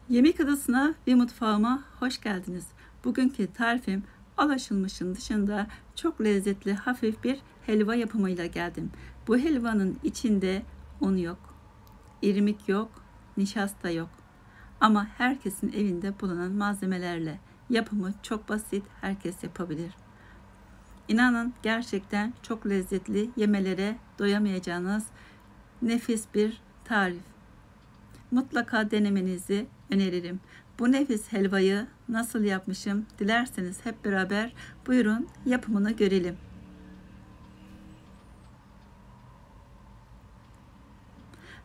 Yemek adasına ve mutfağıma hoş geldiniz. Bugünkü tarifim alışılmışın dışında çok lezzetli hafif bir helva yapımıyla geldim. Bu helvanın içinde un yok, irmik yok, nişasta yok. Ama herkesin evinde bulunan malzemelerle yapımı çok basit, herkes yapabilir. İnanın gerçekten çok lezzetli, yemelere doyamayacağınız nefis bir tarif. Mutlaka denemenizi öneririm. Bu nefis helvayı nasıl yapmışım dilerseniz hep beraber buyurun yapımını görelim.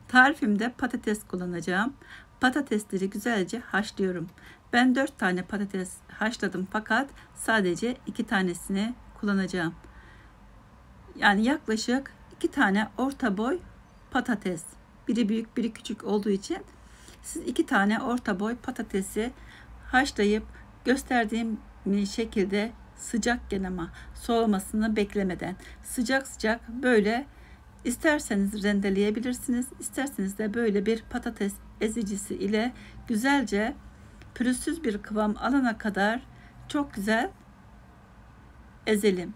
Tarifimde patates kullanacağım. Patatesleri güzelce haşlıyorum. Ben 4 tane patates haşladım fakat sadece 2 tanesini kullanacağım. Yani yaklaşık 2 tane orta boy patates. Biri büyük, biri küçük olduğu için siz 2 tane orta boy patatesi haşlayıp gösterdiğim şekilde sıcakken ama soğumasını beklemeden sıcak sıcak böyle isterseniz rendeleyebilirsiniz. İsterseniz de böyle bir patates ezicisi ile güzelce pürüzsüz bir kıvam alana kadar çok güzel ezelim.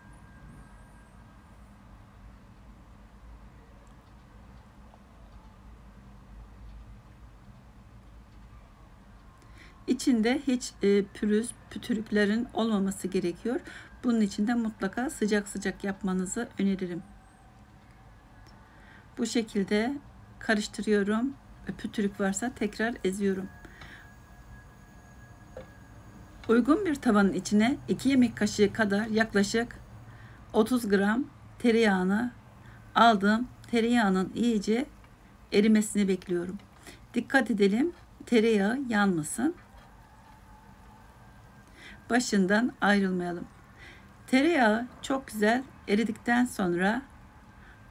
İçinde hiç pütürüklerin olmaması gerekiyor. Bunun için de mutlaka sıcak sıcak yapmanızı öneririm. Bu şekilde karıştırıyorum. Pütürük varsa tekrar eziyorum. Uygun bir tavanın içine 2 yemek kaşığı kadar yaklaşık 30 gram tereyağını aldım. Tereyağının iyice erimesini bekliyorum. Dikkat edelim, tereyağı yanmasın. Başından ayrılmayalım. Tereyağı çok güzel eridikten sonra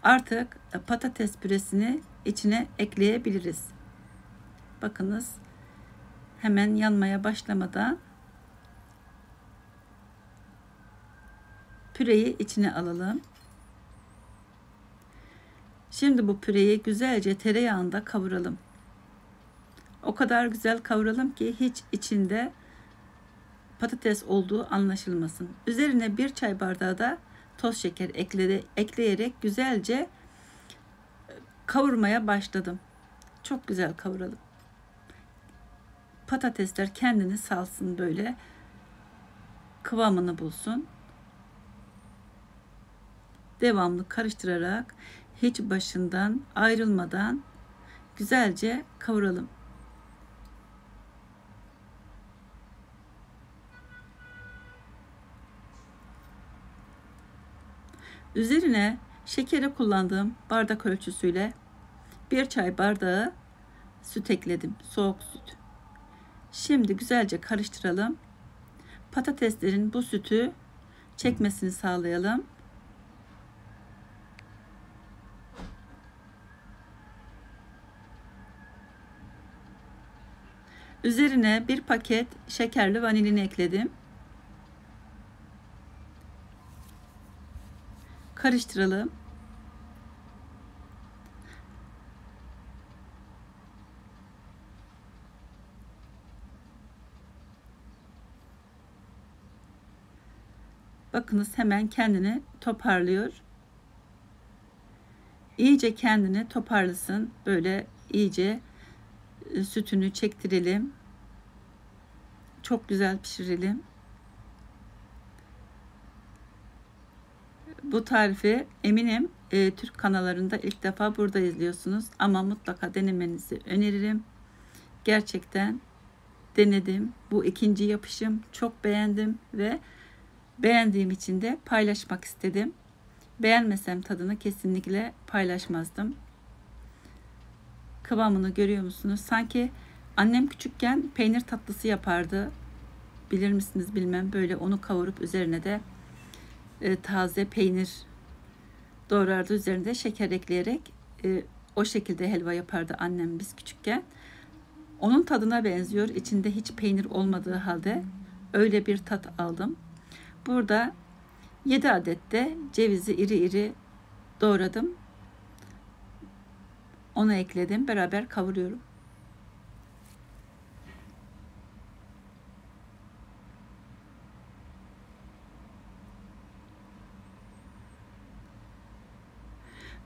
artık patates püresini içine ekleyebiliriz. Bakınız hemen yanmaya başlamadan püreyi içine alalım. Şimdi bu püreyi güzelce tereyağında kavuralım. O kadar güzel kavuralım ki hiç içinde patates olduğu anlaşılmasın. Üzerine 1 çay bardağı da toz şeker ekleyerek güzelce kavurmaya başladım. Çok güzel kavuralım. Patatesler kendini salsın, böyle kıvamını bulsun. Devamlı karıştırarak hiç başından ayrılmadan güzelce kavuralım. Üzerine şekeri kullandığım bardak ölçüsüyle 1 çay bardağı süt ekledim. Soğuk süt. Şimdi güzelce karıştıralım. Patateslerin bu sütü çekmesini sağlayalım. Üzerine 1 paket şekerli vanilini ekledim. Karıştıralım. Bakınız hemen kendini toparlıyor. İyice kendini toparlasın. Böyle iyice sütünü çektirelim. Çok güzel pişirelim. Bu tarifi eminim Türk kanallarında ilk defa burada izliyorsunuz ama mutlaka denemenizi öneririm. Gerçekten denedim. Bu ikinci yapışım, çok beğendim ve beğendiğim için de paylaşmak istedim. Beğenmesem tadını kesinlikle paylaşmazdım. Kıvamını görüyor musunuz? Sanki annem küçükken peynir tatlısı yapardı. Bilir misiniz bilmem. Böyle onu kavurup üzerine de taze peynir doğrardı. Üzerinde şeker ekleyerek o şekilde helva yapardı annem biz küçükken. Onun tadına benziyor. İçinde hiç peynir olmadığı halde öyle bir tat aldım. Burada 7 adet de cevizi iri iri doğradım. Onu ekledim. Beraber kavuruyorum.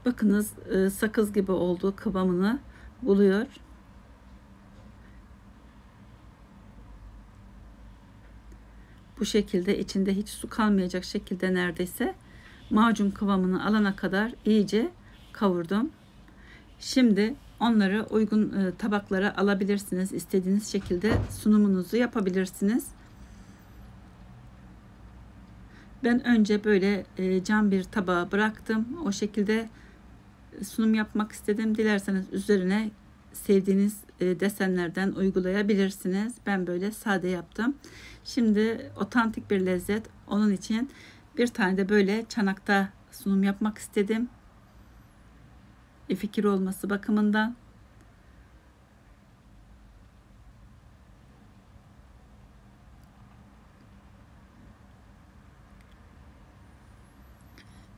Bakınız sakız gibi olduğu kıvamını buluyor. Bu şekilde içinde hiç su kalmayacak şekilde neredeyse macun kıvamını alana kadar iyice kavurdum. Şimdi onları uygun tabaklara alabilirsiniz. İstediğiniz şekilde sunumunuzu yapabilirsiniz. Ben önce böyle cam bir tabağa bıraktım. O şekilde sunum yapmak istedim. Dilerseniz üzerine sevdiğiniz desenlerden uygulayabilirsiniz. Ben böyle sade yaptım. Şimdi otantik bir lezzet. Onun için bir tane de böyle çanakta sunum yapmak istedim. Fikir olması bakımından.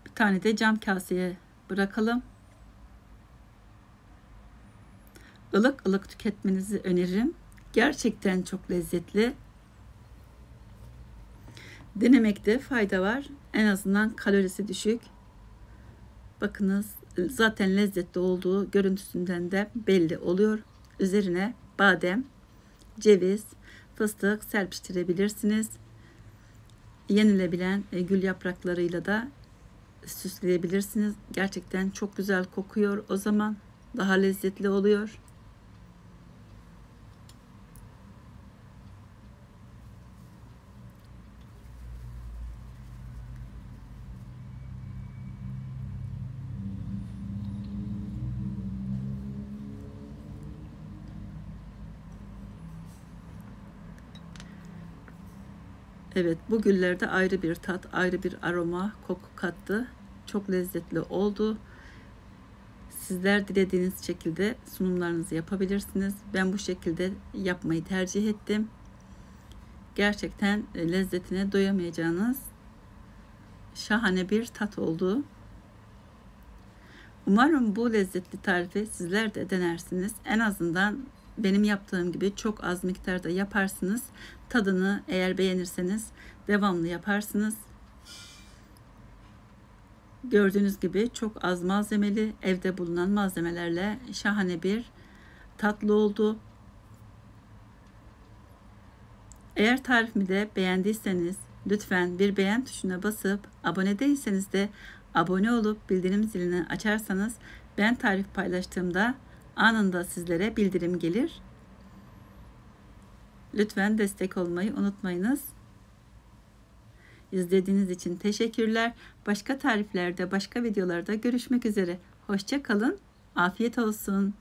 Bir tane de cam kaseye bırakalım. Ilık ılık tüketmenizi öneririm. Gerçekten çok lezzetli. Denemekte fayda var. En azından kalorisi düşük. Bakınız zaten lezzetli olduğu görüntüsünden de belli oluyor. Üzerine badem, ceviz, fıstık serpiştirebilirsiniz. Yenilebilen gül yapraklarıyla da süsleyebilirsiniz. Gerçekten çok güzel kokuyor. O zaman daha lezzetli oluyor. Evet, bu güllerde ayrı bir tat, ayrı bir aroma, koku kattı. Çok lezzetli oldu. Sizler dilediğiniz şekilde sunumlarınızı yapabilirsiniz. Ben bu şekilde yapmayı tercih ettim. Gerçekten lezzetine doyamayacağınız şahane bir tat oldu. Umarım bu lezzetli tarifi sizler de denersiniz. En azından benim yaptığım gibi çok az miktarda yaparsınız. Tadını eğer beğenirseniz devamlı yaparsınız. Gördüğünüz gibi çok az malzemeli, evde bulunan malzemelerle şahane bir tatlı oldu. Eğer tarifimi de beğendiyseniz lütfen bir beğen tuşuna basıp abone değilseniz de abone olup bildirim zilini açarsanız ben tarif paylaştığımda anında sizlere bildirim gelir. Lütfen destek olmayı unutmayınız. İzlediğiniz için teşekkürler. Başka tariflerde, başka videolarda görüşmek üzere. Hoşça kalın. Afiyet olsun.